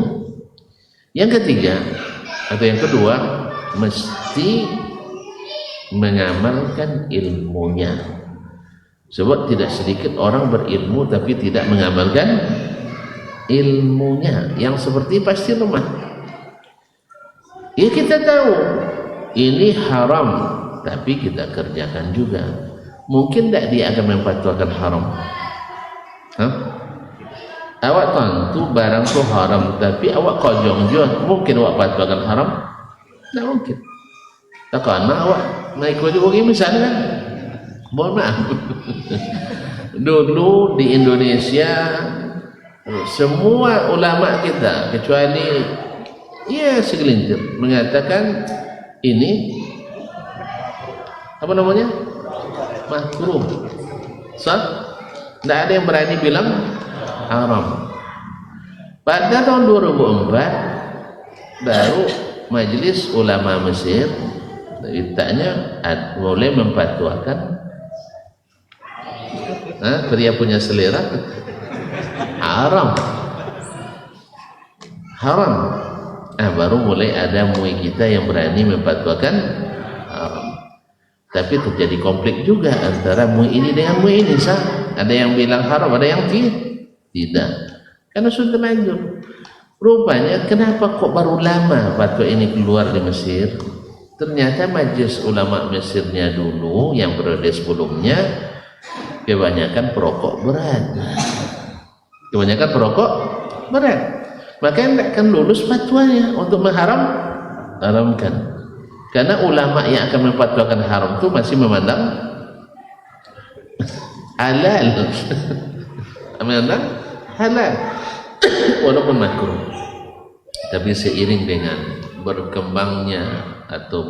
Yang ketiga atau yang kedua, mesti mengamalkan ilmunya. Sebab tidak sedikit orang berilmu tapi tidak mengamalkan ilmunya, yang seperti pasti lemah. Ya kita tahu ini haram tapi kita kerjakan juga. Mungkin tak dia akan memfatwakan haram? Awak tentu barang tu haram tapi awak kojong juga. Mungkin awak fatwakan haram? Tak mungkin. Tak kena awak naik wajib misalnya kan? Mohon maaf. Dulu di Indonesia semua ulama kita kecuali ya segelintir mengatakan ini apa namanya makruh. Tidak ada yang berani bilang haram. Pada tahun 2004 baru Majelis Ulama Mesir ditanya boleh memfatwakan pria punya selera haram. Baru mulai ada MUI kita yang berani memfatwakan haram. Tapi terjadi konflik juga antara MUI ini dengan MUI ini. Ada yang bilang haram, ada yang tidak. Karena sudah lanjut. Rupanya kenapa kok baru lama fatwa ini keluar di Mesir? Ternyata Majelis Ulama Mesirnya dulu yang periode sebelumnya kebanyakan perokok berat. Makanya tidak akan lulus fatwanya untuk mengharamkan. Karena ulama yang akan memfatwakan haram itu masih memandang halal. Walaupun makruh. Tapi seiring dengan berkembangnya atau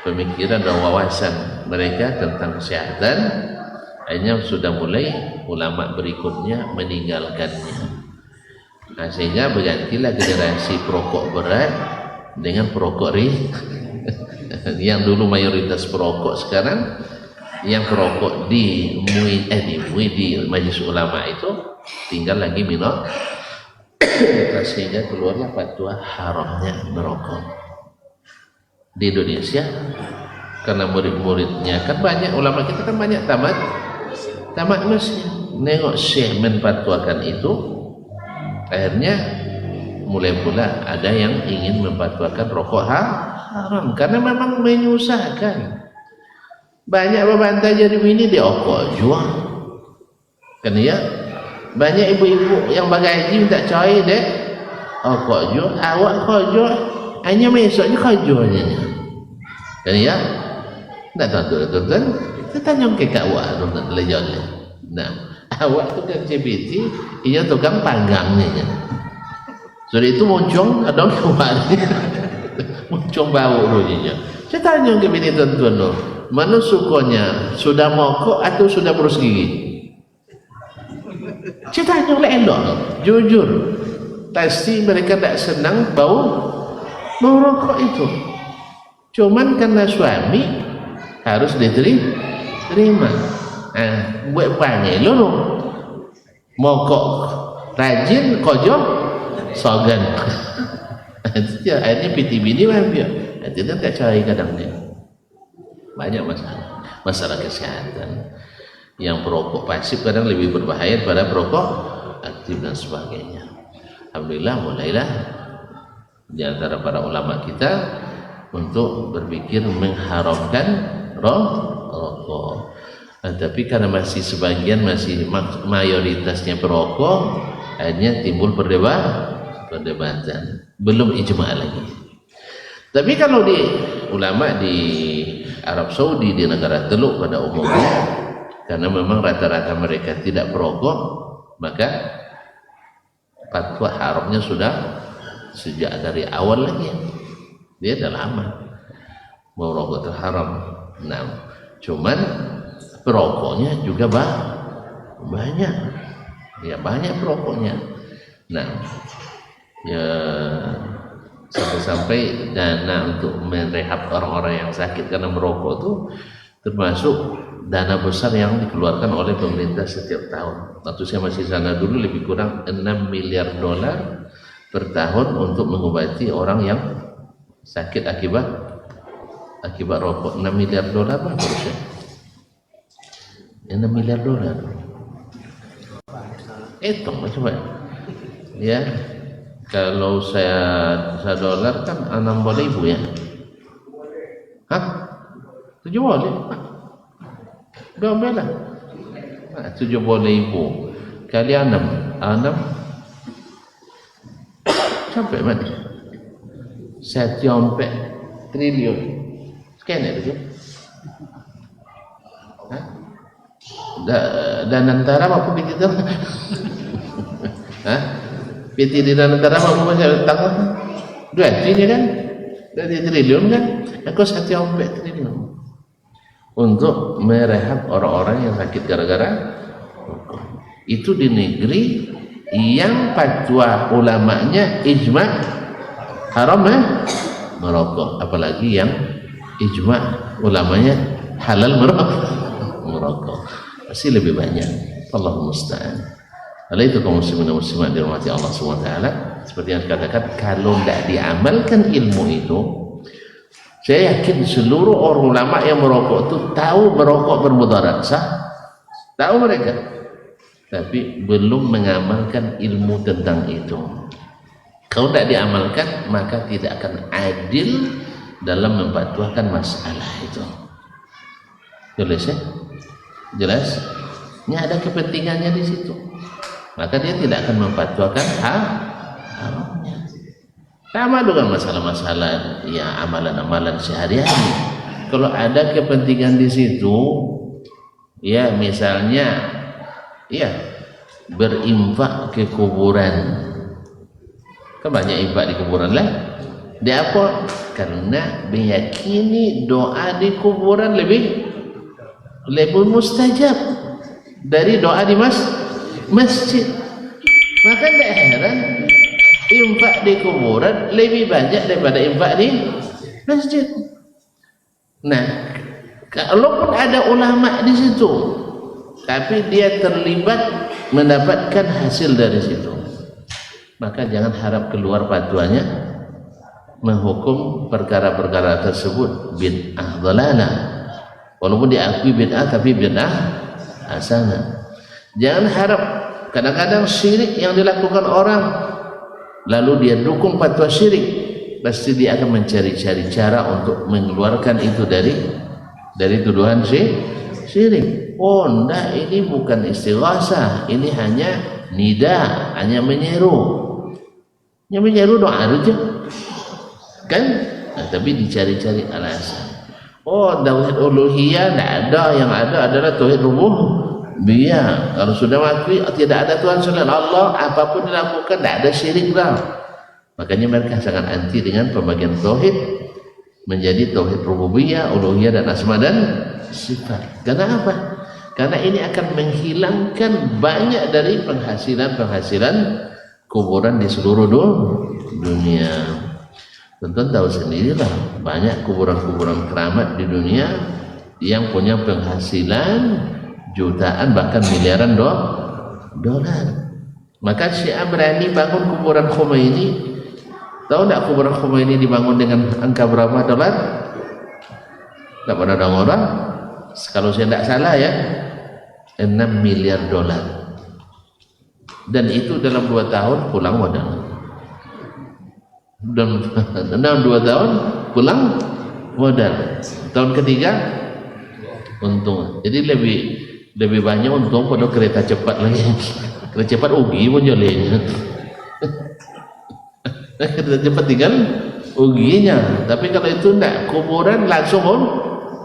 pemikiran dan wawasan mereka tentang kesehatan, akhirnya sudah mulai ulama berikutnya meninggalkannya. Sehingga bergantilah generasi perokok berat dengan perokok yang dulu mayoritas perokok, sekarang yang perokok di Majelis Ulama itu tinggal lagi minor. Sehingga keluarlah fatwa haramnya merokok di Indonesia. Karena murid-muridnya kan banyak, ulama kita kan banyak tamat masjid. Nengok syekh menfatwakan itu, akhirnya mulai pula ada yang ingin memfatwakan rokok haram karena memang menyusahkan. Banyak bebantai jadi ini dia okok jual kan ya. Banyak ibu-ibu yang bagaji minta cair dek okok jual, awak kojo hanya besoknya kojonya kan ya. Tak tahu tuan kita tanya ke kak awak nak lejon. Nah awak tu kan CBT ia tukang panggangnya. Sudah itu muncung ada kembali muncung bau rojinya. Saya tanya ke bini tuan-tuan tu, mana sukanya sudah mokok atau sudah berus gigi? Saya tanya elok, jujur, pasti mereka tak senang bau rokok itu. Cuman karena suami harus diterima. Buat banyak lo, mokok rajin kojok sogan. Akhirnya piti bini mampir. Tidak tak cari kadang dia. Banyak masalah kesehatan. Yang perokok pasif kadang lebih berbahaya daripada perokok aktif dan sebagainya. Alhamdulillah mulailah di antara para ulama kita untuk berpikir mengharamkan rokok. Tapi karena masih sebagian masih mayoritasnya perokok, akhirnya timbul perdebatan. Belum ijma' lagi. Tapi kalau di ulama di Arab Saudi, di negara Teluk pada umumnya, karena memang rata-rata mereka tidak perokok, maka fatwa haramnya sudah sejak dari awal lagi. Dia dah lama mau rokok itu haram. Nah, cuman perokoknya juga banyak. Ya banyak perokoknya. Nah, ya Sampai-sampai dana untuk merehab orang-orang yang sakit karena merokok itu termasuk dana besar yang dikeluarkan oleh pemerintah setiap tahun. Waktu saya masih sana dulu lebih kurang 6 miliar dolar per tahun untuk mengobati orang yang sakit akibat rokok. 6 miliar dolar apa harusnya? 6 miliar dolar. Hitung coba. Ya. Kalau saya dolar kan 60.000 ya. Hah? 7 boleh. 12 lah. 70.000 kali 6 sampai mana? 1 triliun. Sekian itu. Hah? Dan antara apa begitu? Hah? PT di antara apa macam tanggung? 2 triliun kan? 2 triliun kan? Aku 1 triliun untuk merehab orang-orang yang sakit gara-gara itu di negeri yang fatwa ulamanya ijma' haram merokok, apalagi yang ijma' ulamanya halal merokok pasti lebih banyak. Allahumma musta'an. Oleh itu kaum muslimin dan muslimat dirahmati Allah SWT, seperti yang dikatakan, kalau tidak diamalkan ilmu itu, saya yakin seluruh orang ulama yang merokok itu tahu merokok bermudarat, tahu mereka, tapi belum mengamalkan ilmu tentang itu. Kalau tidak diamalkan, maka tidak akan adil dalam memfatwakan masalah itu. Jelas ya? Jelas? Ini ada kepentingannya di situ. Maka dia tidak akan memfatwakan haramnya. Sama dengan masalah-masalah ya amalan-amalan sehari-hari. Kalau ada kepentingan di situ, ya misalnya ya berinfak ke kuburan. Kan banyak infak di kuburan lah. Dia apa? Karena meyakini doa di kuburan lebih mustajab dari doa di masjid. Maka tidak heran infak di kuburan lebih banyak daripada infak di masjid. Nah, kalaupun ada ulama di situ, tapi dia terlibat mendapatkan hasil dari situ, maka jangan harap keluar fatwanya menghukum perkara-perkara tersebut bid'ah dhalalah. Walaupun diakui bid'ah, tapi bid'ah hasanah. Jangan harap, kadang-kadang syirik yang dilakukan orang lalu dia dukung fatwa syirik, pasti dia akan mencari-cari cara untuk mengeluarkan itu dari tuduhan syirik. Oh enggak, ini bukan istighasah, ini hanya nida, hanya menyeru. Yang menyeru doa aja kan? Nah, tapi dicari-cari alasan. Oh tauhid uluhiyah tidak ada, yang ada adalah tauhid rububiyah. Kalau sudah mati tidak ada Tuhan selain Allah, apapun dilakukan tidak ada syirik lah. Makanya mereka sangat anti dengan pembagian tauhid menjadi tauhid rububiyah, uluhiyah dan asma dan sifat. Karena apa? Karena ini akan menghilangkan banyak dari penghasilan kuburan di seluruh dunia. Tentu tahu sendirilah, banyak kuburan-kuburan keramat di dunia yang punya penghasilan jutaan bahkan miliaran dolar. Maka Syiah berani bangun kuburan Khomeini. Tahu tak kuburan Khomeini dibangun dengan angka berapa dolar? Tak pernah dengar orang? Kalau saya tidak salah ya, 6 miliar dolar. Dan itu dalam 2 tahun pulang modal. Dan dalam 2 tahun pulang modal. Tahun ketiga untung. Jadi lebih banyak untung pada kereta cepat lagi. Kereta cepat ugi pun joleng. Kereta cepat tinggal uginya. Tapi kalau itu tidak, kuburan langsung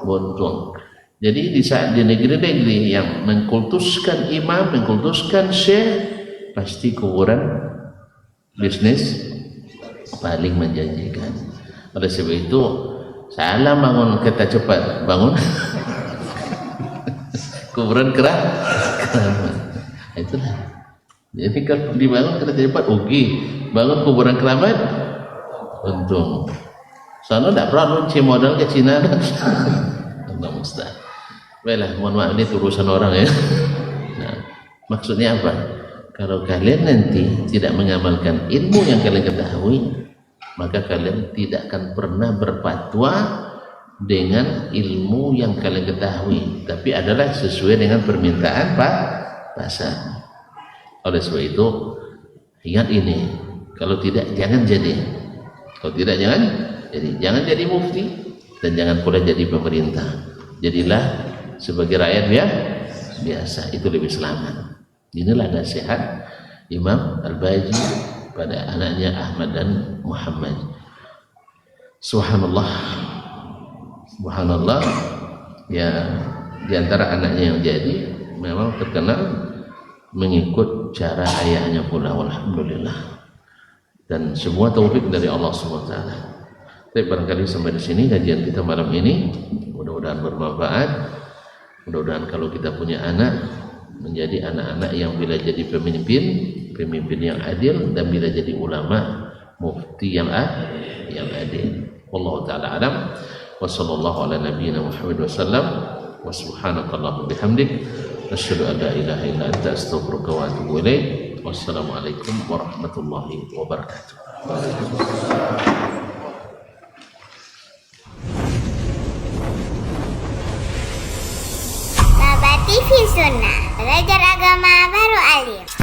untung. Jadi di saat di negeri-negeri yang mengkultuskan imam, mengkultuskan syekh, pasti kuburan bisnis paling menjanjikan. Oleh sebab itu salah bangun kereta cepat, bangun kuburan keramat. Itulah. Jadi kalau dibangun kereta cepat ugi, bangun kuburan keramat untung. Soalnya tidak pernah lunci modal ke Cina. Allah mustahil. Baiklah, mohon maaf ini urusan orang ya. Nah, maksudnya apa? Kalau kalian nanti tidak mengamalkan ilmu yang kalian ketahui, maka kalian tidak akan pernah berfatwa dengan ilmu yang kalian ketahui, tapi adalah sesuai dengan permintaan pasar. Oleh sebab itu, ingat ini, kalau tidak jangan jadi. Kalau tidak jangan jadi. Jangan jadi mufti dan jangan pula jadi pemerintah. Jadilah sebagai rakyat biasa, itu lebih selamat. Inilah nasihat Imam Al-Baji pada anaknya Ahmad dan Muhammad. Subhanallah, subhanallah, ya diantara anaknya yang jadi memang terkenal mengikut cara ayahnya pula, walhamdulillah. Dan semua taufik dari Allah SWT. Tapi barangkali sampai di sini kajian kita malam ini, mudah-mudahan bermanfaat. Mudah-mudahan kalau kita punya anak, menjadi anak-anak yang bila jadi pemimpin yang adil, dan bila jadi ulama, mufti yang adil. Wallahu ta'ala alam. Wa sallallahu ala nabiyyina Muhammad wa sallam. Wa subhanakallahumma bihamdik, asyhadu an la ilaha illa anta, astaghfiruka wa atubu ilaik. Wassalamualaikum warahmatullahi wabarakatuh. Baba TV Sunnah, belajar agama baru alim.